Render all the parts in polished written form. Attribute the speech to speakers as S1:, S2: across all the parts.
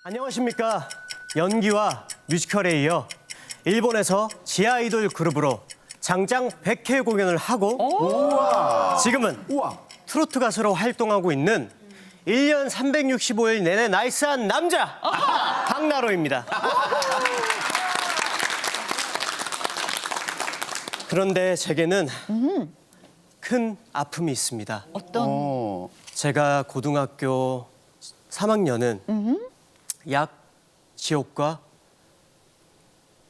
S1: 안녕하십니까. 연기와 뮤지컬에 이어 일본에서 지아이돌 그룹으로 장장 100회 공연을 하고 지금은 트로트 가수로 활동하고 있는 1년 365일 내내 나이스한 남자 박나로입니다. 그런데 제게는 큰 아픔이 있습니다.
S2: 어떤?
S1: 제가 고등학교 3학년은 약 지옥과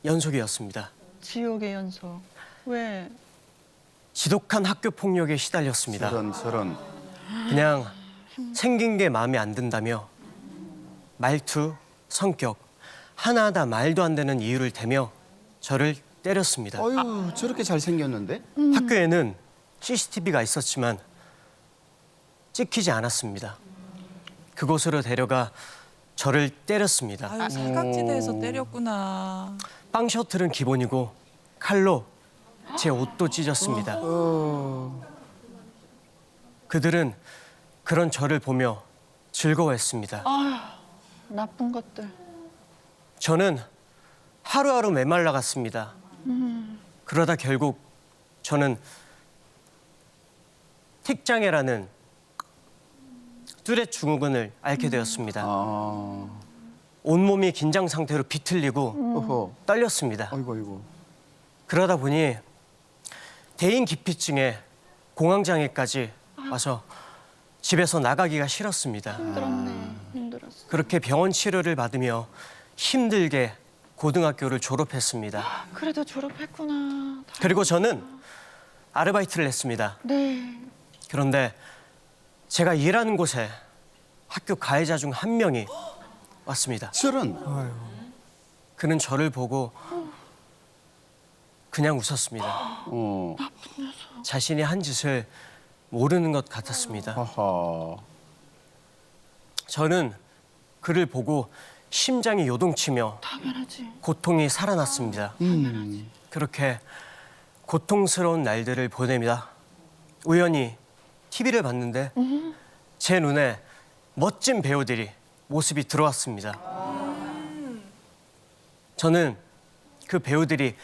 S1: 연속이었습니다.
S2: 지옥의 연속. 왜?
S1: 지독한 학교 폭력에 시달렸습니다.
S3: 저런.
S1: 그냥 생긴 게 마음에 안 든다며 말투, 성격 하나하나 말도 안 되는 이유를 대며 저를 때렸습니다.
S3: 어휴, 저렇게 잘생겼는데?
S1: 학교에는 CCTV가 있었지만 찍히지 않았습니다. 그곳으로 데려가 저를 때렸습니다.
S4: 아유, 사각지대에서 때렸구나.
S1: 빵 셔틀은 기본이고 칼로 제 옷도 찢었습니다. 그들은 그런 저를 보며 즐거워했습니다.
S2: 나쁜 것들.
S1: 저는 하루하루 메말라갔습니다. 그러다 결국 저는 틱장애라는 뚜렛 증후군을 앓게 되었습니다. 온몸이 긴장 상태로 비틀리고
S3: 어허.
S1: 떨렸습니다.
S3: 아이고.
S1: 그러다 보니 대인 기피증에 공황장애까지 와서 집에서 나가기가 싫었습니다.
S2: 힘들었네. 힘들었어.
S1: 그렇게 병원 치료를 받으며 힘들게 고등학교를 졸업했습니다.
S2: 그래도 졸업했구나.
S1: 그리고 저는 아르바이트를 했습니다.
S2: 네.
S1: 그런데 제가 일하는 곳에 학교 가해자 중 한 명이 왔습니다.
S3: 저런.
S1: 그는 저를 보고 그냥 웃었습니다. 자신이 한 짓을 모르는 것 같았습니다.
S3: 아하.
S1: 저는 그를 보고 심장이 요동치며
S2: 당연하지.
S1: 고통이 살아났습니다. 그렇게 고통스러운 날들을 보냅니다. 우연히 TV를 봤는데 제 눈에 멋진 배우들이 모습이 들어왔습니다. 저는 그 배우들이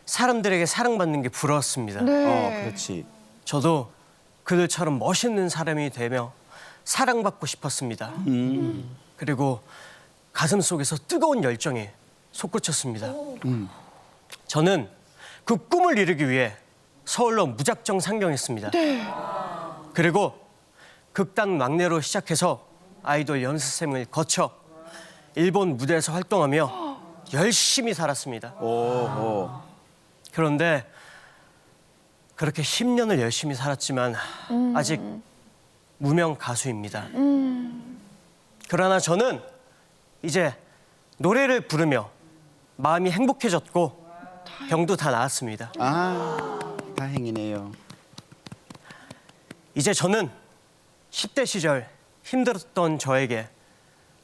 S1: 사람들에게 사랑받는 게 부러웠습니다.
S2: 네.
S3: 그렇지.
S1: 저도 그들처럼 멋있는 사람이 되며 사랑받고 싶었습니다. 그리고 가슴 속에서 뜨거운 열정이 솟구쳤습니다. 저는 그 꿈을 이루기 위해 서울로 무작정 상경했습니다. 그리고 극단 막내로 시작해서 아이돌 연습생을 거쳐 일본 무대에서 활동하며 열심히 살았습니다. 그런데 그렇게 10년을 열심히 살았지만 아직 무명 가수입니다. 그러나 저는 이제 노래를 부르며 마음이 행복해졌고 병도 다 나았습니다.
S3: 다행이네요.
S1: 이제 저는 10대 시절 힘들었던 저에게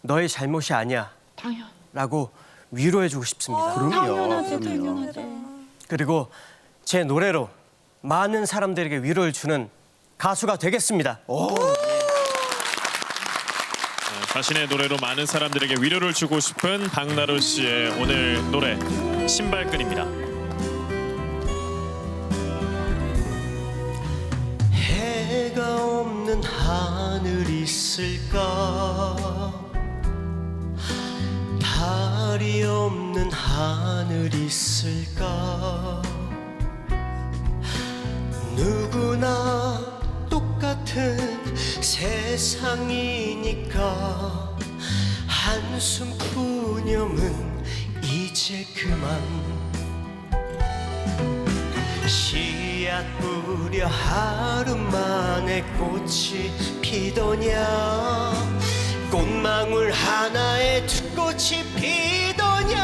S1: 너의 잘못이 아니야
S2: 당연.
S1: 라고 위로해주고 싶습니다.
S2: 당연하지.
S3: 그럼요.
S2: 당연하지.
S1: 그리고 제 노래로 많은 사람들에게 위로를 주는 가수가 되겠습니다.
S5: 자신의 노래로 많은 사람들에게 위로를 주고 싶은 박나로 씨의 오늘 노래 신발끈입니다.
S1: 해가 없는 하늘 있을까? 달이 없는 하늘 있을까? 누구나 똑같은 세상이니까 한숨 푸념은 이제 그만. 씨앗 뿌려 하루 만에 꽃이 피더냐? 꽃망울 하나에 두 꽃이 피더냐?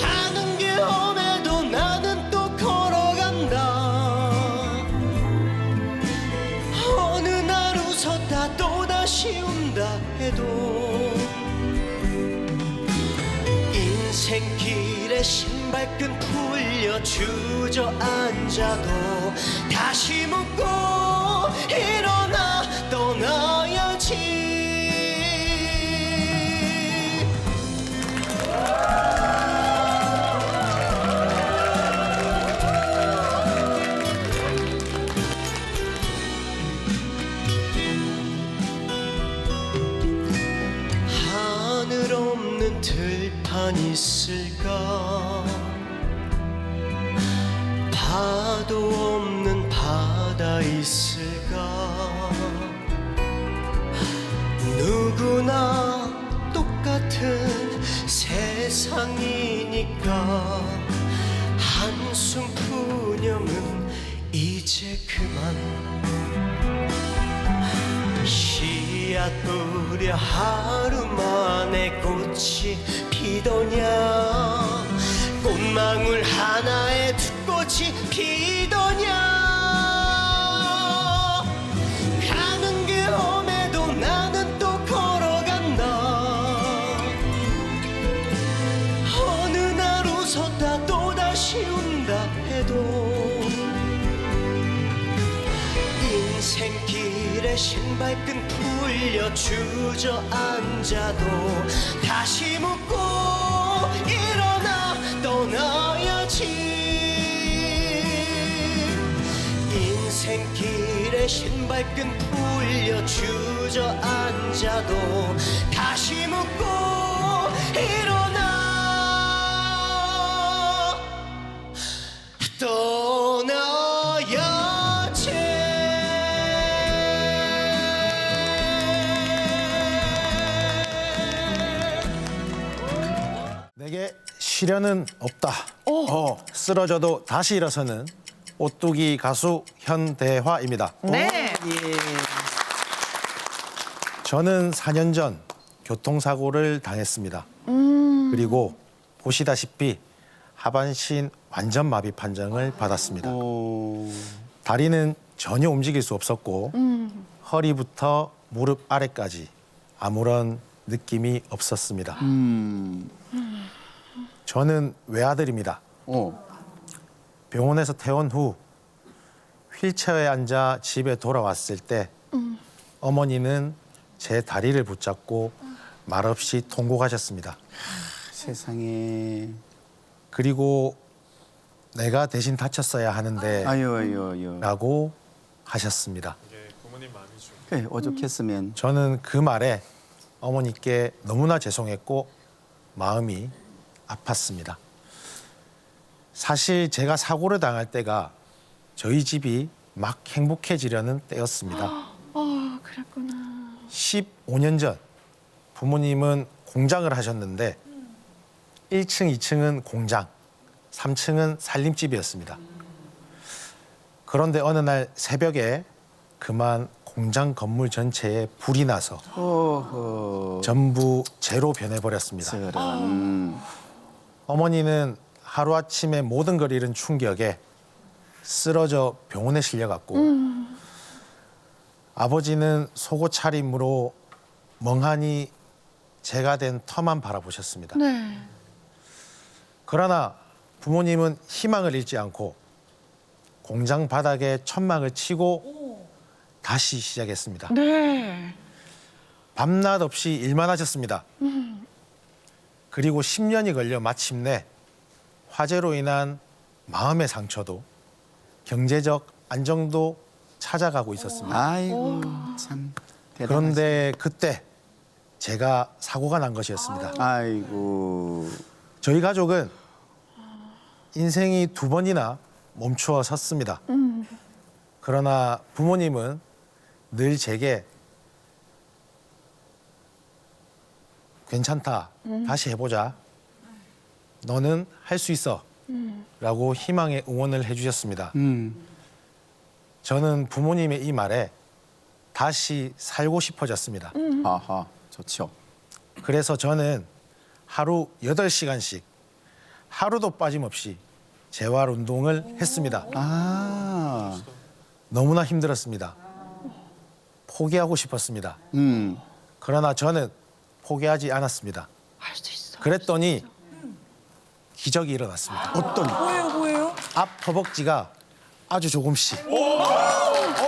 S1: 가는 길 험해도 나는 또 걸어간다. 어느 날 웃었다 또다시 운다 해도 인생길에 신발끈 풀려 주저앉아도 다시 묻고 일어나 떠나야지. 산 있을까? 파도 없는 바다 있을까? 누구나 똑같은 세상이니까 한숨 푸념은 이제 그만. 씨앗 뿌려 하루 만에 꽃이 피더냐? 꽃망울 하나에 두 꽃이 피더냐? 가는 길 험해도 나는 또 걸어간다. 어느 날 웃었다 또다시 운다 해도 인생길에 신발끈 풀려 주저앉아도 다시 묻고 일어나 떠나야지. 인생길에 신발끈 풀려 주저앉아도 다시 묻고 일어나 떠나야지.
S6: 내게 시련은 없다. 쓰러져도 다시 일어서는 오뚜기 가수 현대화입니다.
S2: 네.
S6: 저는 4년 전 교통사고를 당했습니다. 그리고 보시다시피 하반신 완전 마비 판정을 받았습니다. 다리는 전혀 움직일 수 없었고 허리부터 무릎 아래까지 아무런 느낌이 없었습니다. 저는 외아들입니다. 병원에서 퇴원 후 휠체어에 앉아 집에 돌아왔을 때 어머니는 제 다리를 붙잡고 말없이 통곡하셨습니다.
S3: 세상에.
S6: 그리고 내가 대신 다쳤어야 하는데
S3: 아유.
S6: 라고 하셨습니다.
S5: 이게 부모님 마음이죠.
S3: 그래, 오죽했으면.
S6: 저는 그 말에 어머니께 너무나 죄송했고 마음이 아팠습니다. 사실 제가 사고를 당할 때가 저희 집이 막 행복해지려는 때였습니다.
S2: 그랬구나.
S6: 15년 전 부모님은 공장을 하셨는데 1층, 2층은 공장, 3층은 살림집이었습니다. 그런데 어느 날 새벽에 그만 공장 건물 전체에 불이 나서 전부 재로 변해버렸습니다.
S3: 저런.
S6: 어머니는 하루아침에 모든 걸 잃은 충격에 쓰러져 병원에 실려갔고 아버지는 속옷 차림으로 멍하니 제가 된 터만 바라보셨습니다.
S2: 네.
S6: 그러나 부모님은 희망을 잃지 않고 공장 바닥에 천막을 치고 다시 시작했습니다.
S2: 네.
S6: 밤낮 없이 일만 하셨습니다. 그리고 10년이 걸려 마침내 화재로 인한 마음의 상처도 경제적 안정도 찾아가고 있었습니다.
S3: 아이고 참 대단하시다.
S6: 그런데 그때 제가 사고가 난 것이었습니다.
S3: 아이고.
S6: 저희 가족은 인생이 2번이나 멈추어 섰습니다. 그러나 부모님은 늘 제게 괜찮다, 다시 해보자, 너는 할 수 있어 라고 희망의 응원을 해주셨습니다. 저는 부모님의 이 말에 다시 살고 싶어졌습니다.
S3: 아하, 좋죠.
S6: 그래서 저는 하루 8시간씩 하루도 빠짐없이 재활 운동을 했습니다.
S3: 아,
S6: 너무나 힘들었습니다. 포기하고 싶었습니다. 그러나 저는 포기하지 않았습니다.
S2: 할 수 있어.
S6: 그랬더니 기적이 일어났습니다.
S4: 뭐예요?
S6: 앞 허벅지가 아주 조금씩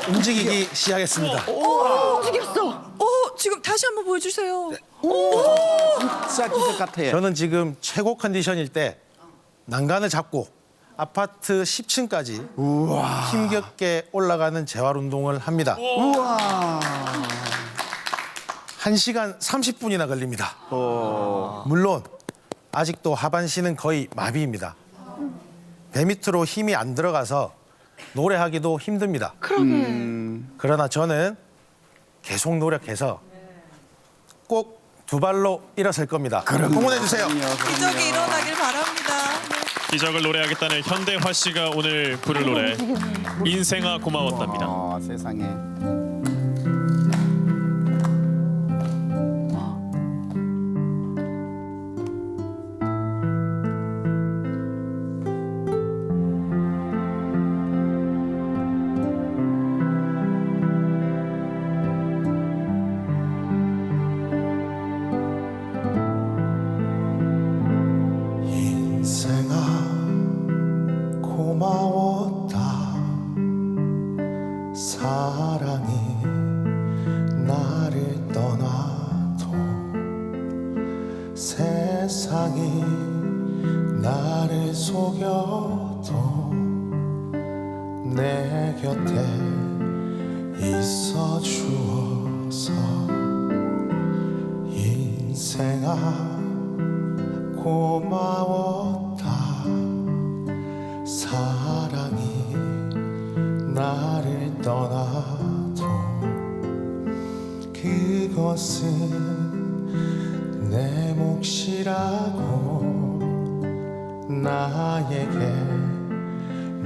S6: 움직이기 시작했습니다.
S2: 움직였어.
S4: 지금 다시 한번 보여주세요.
S3: 진짜 기적 같아요.
S6: 저는 지금 최고 컨디션일 때 난간을 잡고 아파트 10층까지 힘겹게 올라가는 재활 운동을 합니다.
S3: 우와.
S6: 1시간 30분이나 걸립니다. 물론 아직도 하반신은 거의 마비입니다. 배 밑으로 힘이 안 들어가서 노래하기도 힘듭니다.
S2: 그러게.
S6: 그러나 저는 계속 노력해서 꼭 두 발로 일어설 겁니다. 응원해 주세요.
S4: 기적이 일어나길 바랍니다.
S5: 기적을 노래하겠다는 현대화 씨가 오늘 부를 노래 인생아 고마웠답니다.
S3: 세상에.
S6: 인생아 고마웠다. 사랑이 나를 떠나도 세상이 나를 속여도 내 곁에 있어 주어서 인생아 고마웠다. 사랑이 나를 떠나도 그것은 내 몫이라고 나에게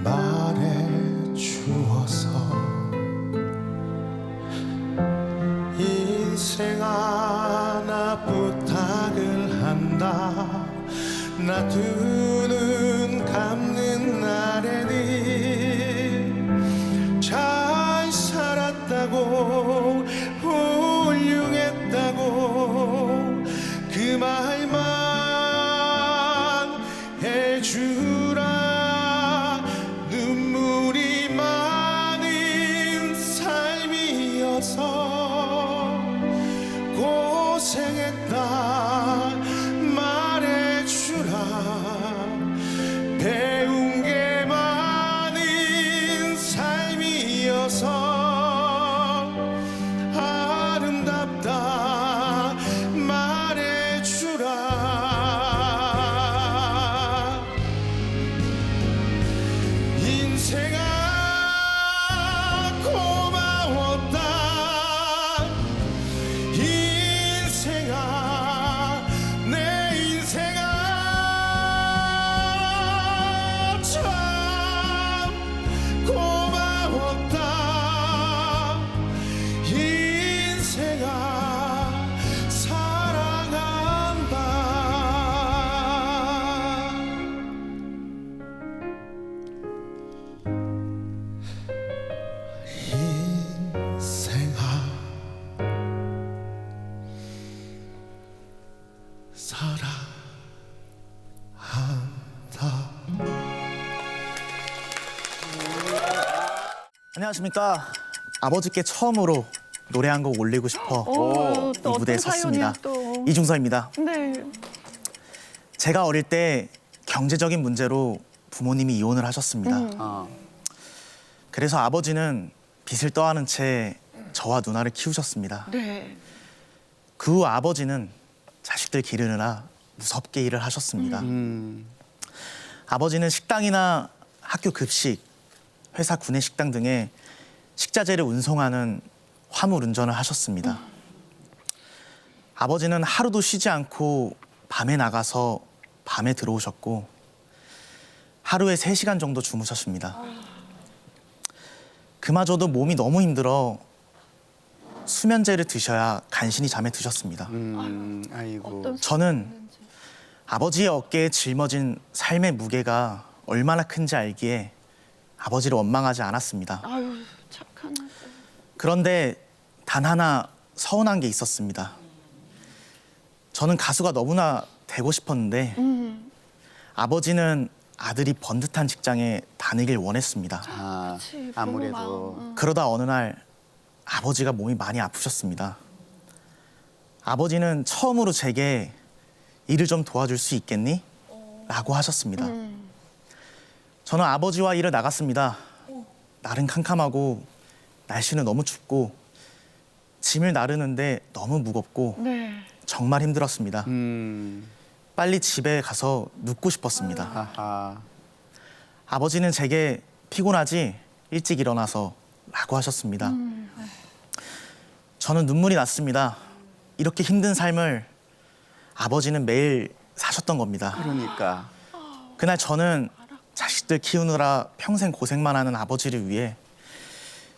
S6: 말해 주어서 인생아 나 부탁을 한다. 나 두 눈 감는 날에는 잘 살았다고 훌륭했다고 그 말만 해주라. 눈물이 많은 삶이어서 고생했다 배운 게 많은 삶이어서 아름답다 말해주라. 인생아 고마웠다. 인생아 내 인생아 고마웠다. 인생아 사랑한다. 인생아 사랑한다.
S7: 안녕하십니까. 아버지께 처음으로 노래 한 곡 올리고 싶어
S2: 또
S7: 이 무대에
S2: 어떤
S7: 섰습니다.
S2: 사연이야, 또.
S7: 이중서입니다.
S2: 네.
S7: 제가 어릴 때 경제적인 문제로 부모님이 이혼을 하셨습니다.
S3: 아,
S7: 그래서 아버지는 빚을 떠안은 채 저와 누나를 키우셨습니다.
S2: 네.
S7: 그 후 아버지는 자식들 기르느라 무섭게 일을 하셨습니다. 아버지는 식당이나 학교 급식, 회사 구내식당 등의 식자재를 운송하는 화물 운전을 하셨습니다. 아버지는 하루도 쉬지 않고 밤에 나가서 밤에 들어오셨고 하루에 3시간 정도 주무셨습니다. 그마저도 몸이 너무 힘들어 수면제를 드셔야 간신히 잠에 드셨습니다.
S3: 아이고.
S7: 저는 아버지의 어깨에 짊어진 삶의 무게가 얼마나 큰지 알기에 아버지를 원망하지 않았습니다.
S2: 아유, 착한 아들.
S7: 그런데 단 하나 서운한 게 있었습니다. 저는 가수가 너무나 되고 싶었는데 아버지는 아들이 번듯한 직장에 다니길 원했습니다.
S3: 아,
S2: 그치, 부모
S3: 아무래도.
S2: 마음.
S7: 그러다 어느 날 아버지가 몸이 많이 아프셨습니다. 아버지는 처음으로 제게 일을 좀 도와줄 수 있겠니? 라고 하셨습니다. 저는 아버지와 일을 나갔습니다. 날은 캄캄하고 날씨는 너무 춥고 짐을 나르는데 너무 무겁고
S2: 네.
S7: 정말 힘들었습니다. 빨리 집에 가서 눕고 싶었습니다.
S3: 하하.
S7: 아버지는 제게 피곤하지 일찍 일어나서 라고 하셨습니다. 저는 눈물이 났습니다. 이렇게 힘든 삶을 아버지는 매일 사셨던 겁니다.
S3: 그러니까.
S7: 그날 저는 자식들 키우느라 평생 고생만 하는 아버지를 위해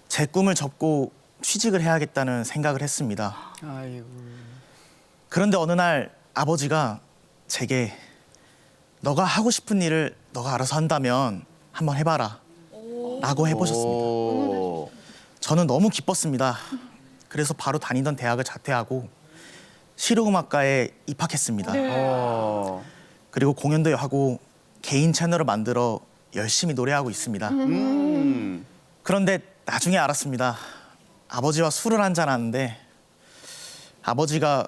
S7: 제 꿈을 접고 취직을 해야겠다는 생각을 했습니다.
S3: 아이고.
S7: 그런데 어느 날 아버지가 제게 너가 하고 싶은 일을 너가 알아서 한다면 한번 해봐라 라고 해보셨습니다.
S3: 오.
S7: 저는 너무 기뻤습니다. 그래서 바로 다니던 대학을 자퇴하고 실용음악과에 입학했습니다.
S3: 어.
S7: 그리고 공연도 하고 개인 채널을 만들어 열심히 노래하고 있습니다. 그런데 나중에 알았습니다. 아버지와 술을 한잔 하는데 아버지가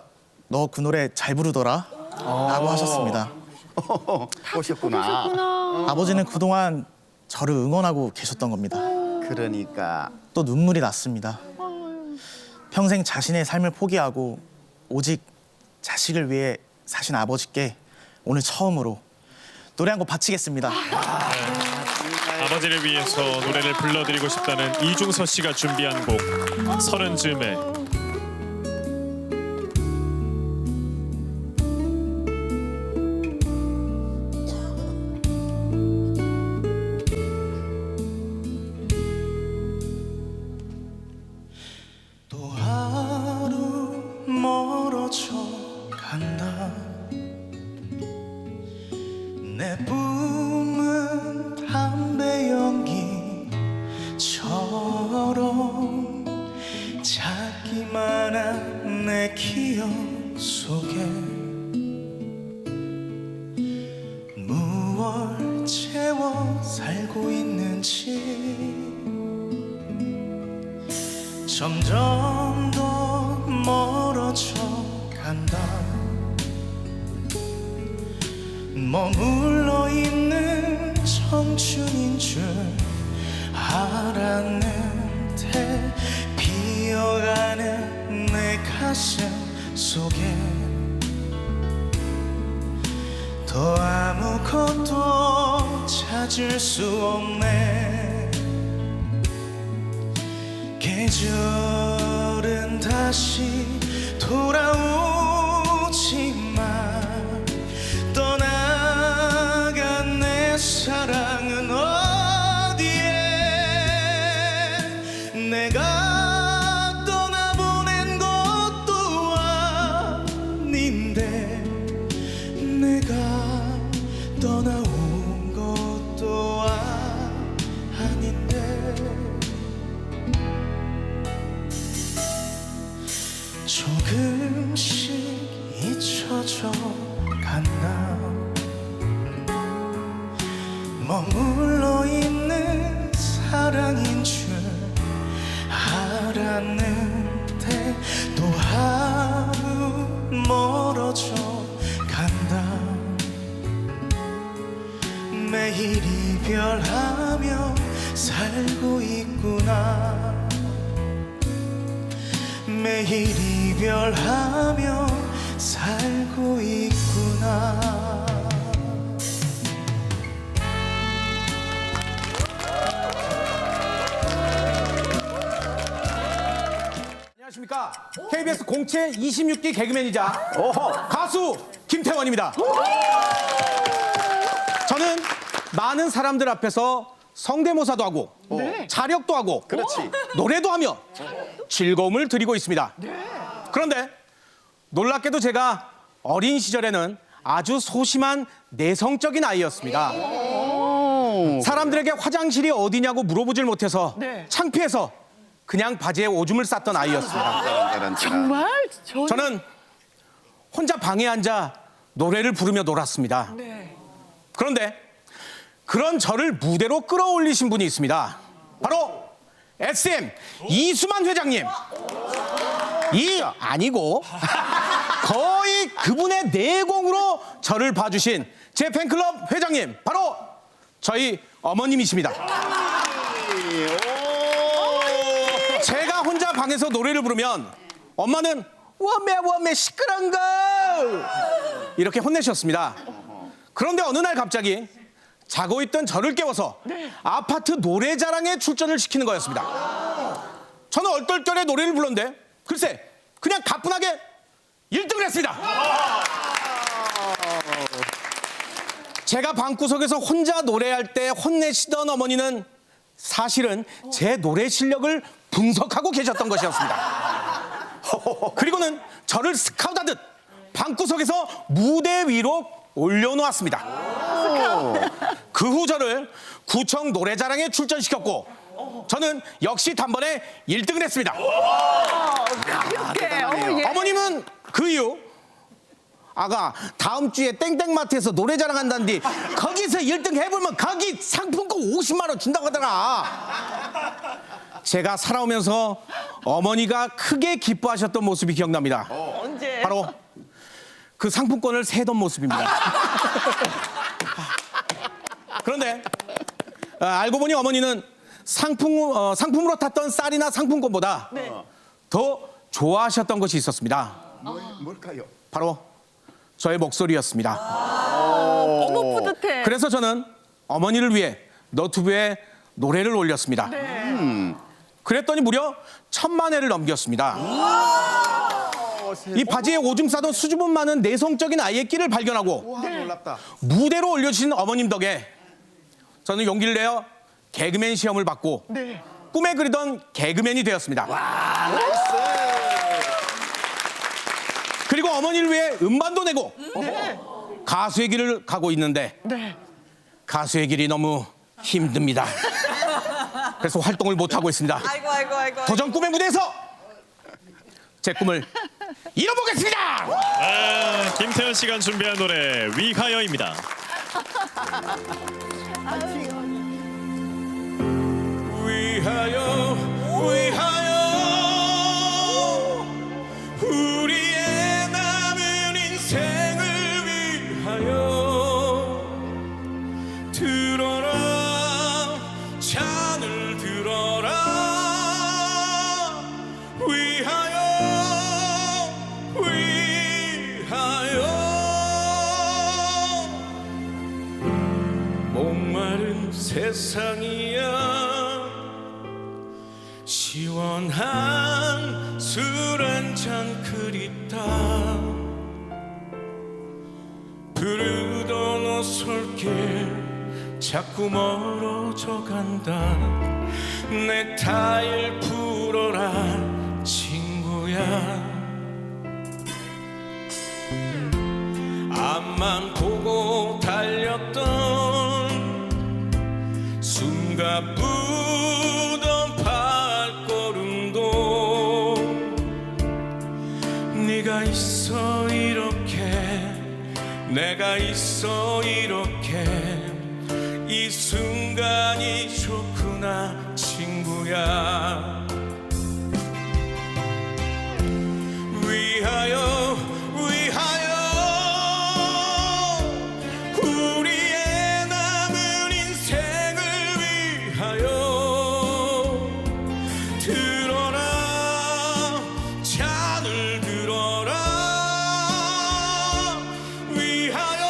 S7: 너 그 노래 잘 부르더라 라고 하셨습니다.
S3: 오셨구나.
S7: 아버지는 그동안 저를 응원하고 계셨던 겁니다.
S3: 그러니까.
S7: 또 눈물이 났습니다. 평생 자신의 삶을 포기하고 오직 자식을 위해 사신 아버지께 오늘 처음으로 노래 한 곡 바치겠습니다.
S5: 아버지를 위해서 노래를 불러드리고 싶다는 이중서 씨가 준비한 곡 서른 즈음에.
S7: 또 하루 멀어져 간다. 내 뿜은 담배 연기처럼 작기만 한 내 기억 속에 무얼 채워 살고 있는지 점점 더 멀어져 간다. 머물러 있는 청춘인 줄 알았는데 비어가는 내 가슴 속에 더 아무것도 찾을 수 없네. 계절은 다시 돌아오지만 떠나간 내 사랑은 어디에. 내가 떠나보낸 것도 아닌데 내가 떠나온 것도 아닌데 조금씩 잊혀져 간다. 머물러 있는 사랑인 줄 알았는데 또 하루 멀어져 간다. 매일 이별하며 살고 있구나. 매일 이별하며 살고 있구나.
S8: 안녕하십니까. KBS 공채 26기 개그맨이자 가수 김태원입니다. 저는 많은 사람들 앞에서 성대모사도 하고 자력도 하고
S3: 그렇지.
S8: 노래도 하며 즐거움을 드리고 있습니다. 그런데 놀랍게도 제가 어린 시절에는 아주 소심한 내성적인 아이였습니다. 사람들에게 화장실이 어디냐고 물어보질 못해서 창피해서 그냥 바지에 오줌을 쌌던 아이였습니다.
S2: 정말?
S8: 저는 혼자 방에 앉아 노래를 부르며 놀았습니다. 그런데 그런 저를 무대로 끌어올리신 분이 있습니다. 바로 SM 이수만 회장님. 아니고 거의 그분의 내공으로 저를 봐주신 제 팬클럽 회장님, 바로 저희 어머님이십니다. 제가 혼자 방에서 노래를 부르면 엄마는 워메 시끄러운 거 이렇게 혼내셨습니다. 그런데 어느 날 갑자기 자고 있던 저를 깨워서 아파트 노래자랑에 출전을 시키는 거였습니다. 저는 얼떨결에 노래를 불렀는데 글쎄 그냥 가뿐하게 1등을 했습니다. 제가 방구석에서 혼자 노래할 때 혼내시던 어머니는 사실은 제 노래 실력을 분석하고 계셨던 것이었습니다. 그리고는 저를 스카우트하듯 방구석에서 무대 위로 올려놓았습니다. 그 후 저를 구청 노래자랑에 출전시켰고 저는 역시 단번에 1등을 했습니다. 어머님은 그 이후 아가 다음 주에 땡땡마트에서 노래자랑 한다는데 거기서 1등 해보면 거기 상품권 50만 원 준다고 하더라. 제가 살아오면서 어머니가 크게 기뻐하셨던 모습이 기억납니다.
S2: 언제?
S8: 바로 그 상품권을 세던 모습입니다. 그런데 알고 보니 어머니는 상품으로 탔던 쌀이나 상품권보다 더 좋아하셨던 것이 있었습니다.
S3: 뭘까요?
S8: 바로 저의 목소리였습니다.
S2: 너무 뿌듯해.
S8: 그래서 저는 어머니를 위해 너튜브에 노래를 올렸습니다. 그랬더니 무려 1000만 회를 넘겼습니다. 이 바지에 오줌 싸던 수줍음 많은 내성적인 아이의 끼를 발견하고
S3: 와, 놀랍다.
S8: 무대로 올려주신 어머님 덕에 저는 용기를 내어 개그맨 시험을 받고 꿈에 그리던 개그맨이 되었습니다. 그리고 어머니를 위해 음반도 내고 가수의 길을 가고 있는데 가수의 길이 너무 힘듭니다. 그래서 활동을 못하고 있습니다.
S4: 아이고.
S8: 도전 꿈의 무대에서 제 꿈을 이뤄보겠습니다.
S5: 김태현 씨가 준비한 노래 위하여입니다.
S8: 위하여 우리의 남은 인생을 위하여 들어라 잔을 들어라 위하여 목마른 세상이야 시원한 술 한 잔 그립다 부르던 오솔길 자꾸 멀어져 간다 내 타일 풀어라 친구야 앞만 보고 달렸던 숨가쁘던 발걸음도 네가 있어 이렇게 내가 있어 이렇게 이 순간이 좋구나 친구야 위하여 우리의 남은 인생을 위하여 들어라 잔을 들어라 위하여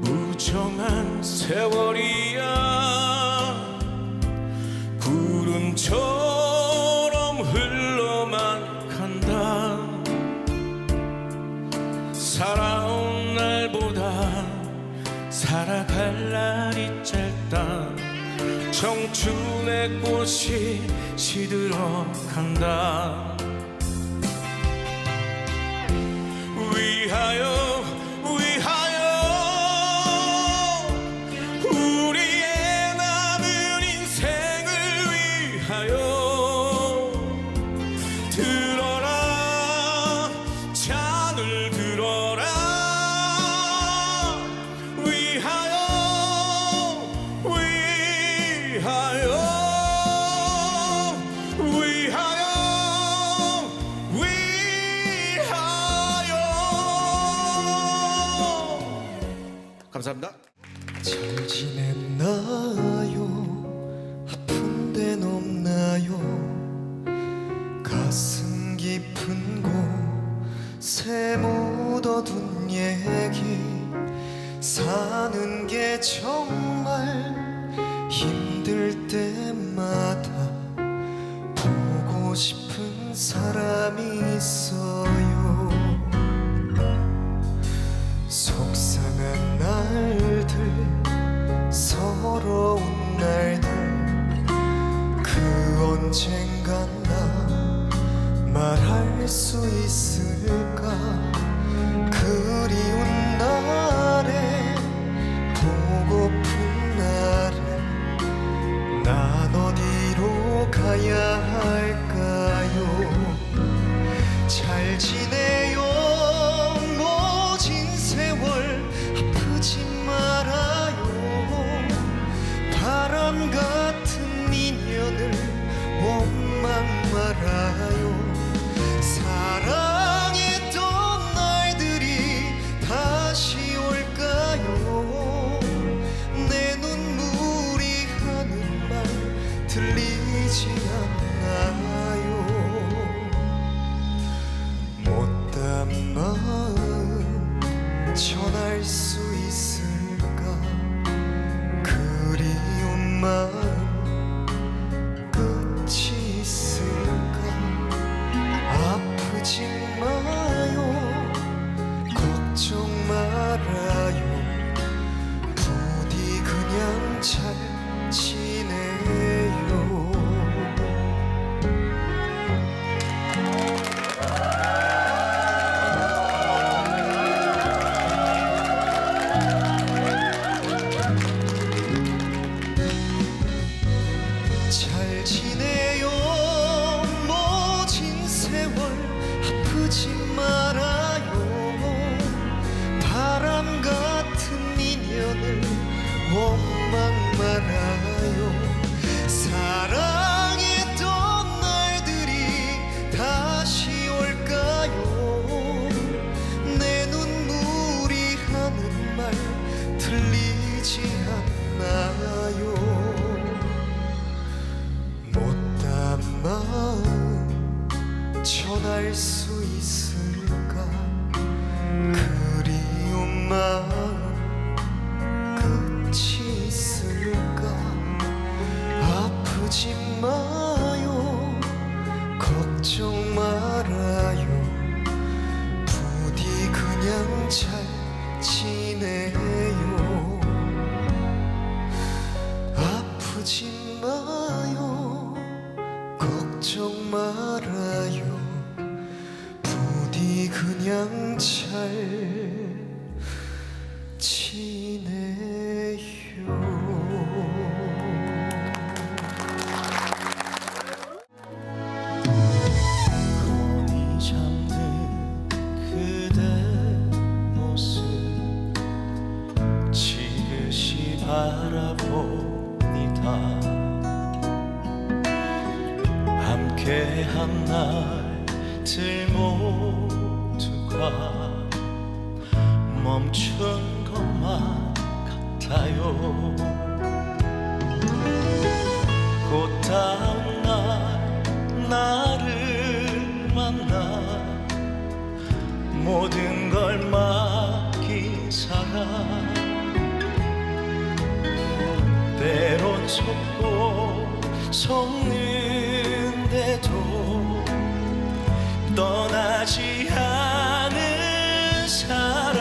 S8: 무정한 세월이야 구름처럼 흘러만 간다 살아온 날보다 살아갈 날이 짧다 청춘의 꽃이 시들어간다 위하여 우리의 남은 인생을 위하여 들어라 잔을 들어라 위하여 위하여 감사합니다.
S9: 잘 지냈나요? 아픈 데는 없나요? 가슴 깊은 곳에 묻어둔 얘기 사는 게 정말 힘들 때마다 보고 싶은 사람이 있어요. 속상한 날들 서러운 날들 그 언젠간 나 말할 수 있을까. 그리운 날에 보고픈 날에 난 어디로 가야 할까요. 잘 지내요 모진 세월 아프지 말아요. 바람 같은 인연을 원망 말아요. 사랑했던 날들이 다시 올까요. 내 눈물이 하는 말 들리지 않나요. 못단 마음 전할 수 있을까. 그리운 마음 끝이 있을까. 아프지 마요 걱정 말아요. 부디 그냥 잘 지내요. 잘 지내요 모진 세월 아프지 말아요. 바람 같은 인연을 원망 말아요. 사랑했던 날들이 다시 올까요. 내 눈물이 하는 말 들리지 않나요. 못단 마음 전할 수 있을까. 그리운 마음 끝이 있을까. 아프지 마요 걱정 말아요. 부디 그냥 잘 지내요. 아프지 마요 걱정 말아요. 부디 그냥 잘 지내요. 곤히 잠든 그대 모습 지그시 바라봅니다. 함께한 날들 모두가 멈춘 것만 같아요. 꽃다운 날 나를 만나 모든 걸 맡긴 사람. 때론 속고 속는데도 떠나지 않은 사람.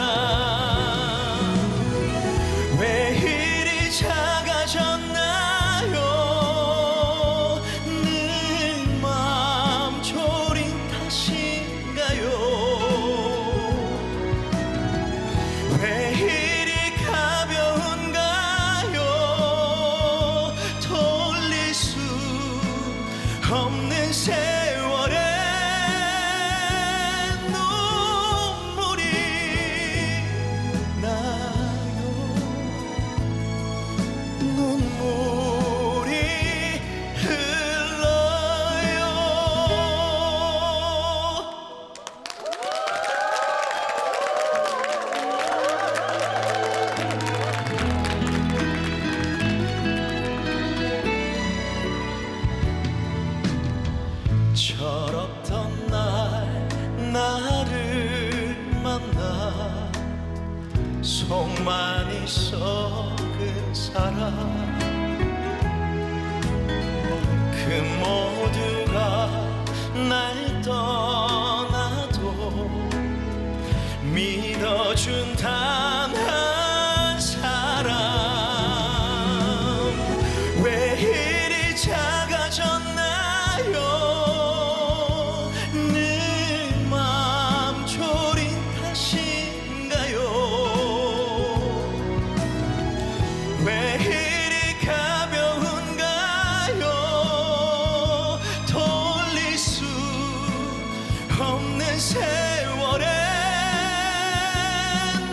S9: 왜 이리 작아졌나요. 늘 마음 졸인 탓인가요. 왜 이리 가벼운가요. 돌릴 수 없는 세월에 눈물이 나요. 눈물이 흘러요. 철없던 날 나를 만나 속만이 썩은 사람 그 모두가 날 떠나도 믿어준 단 한 사람 왜 이리 작아졌나요 늘 맘 졸인 탓인가요 왜 이리 가벼운가요 돌릴 수 없는 세월에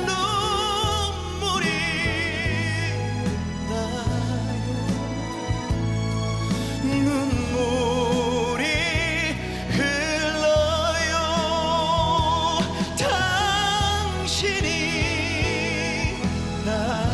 S9: 눈물이 나요 눈물이 흘러요 당신이 나를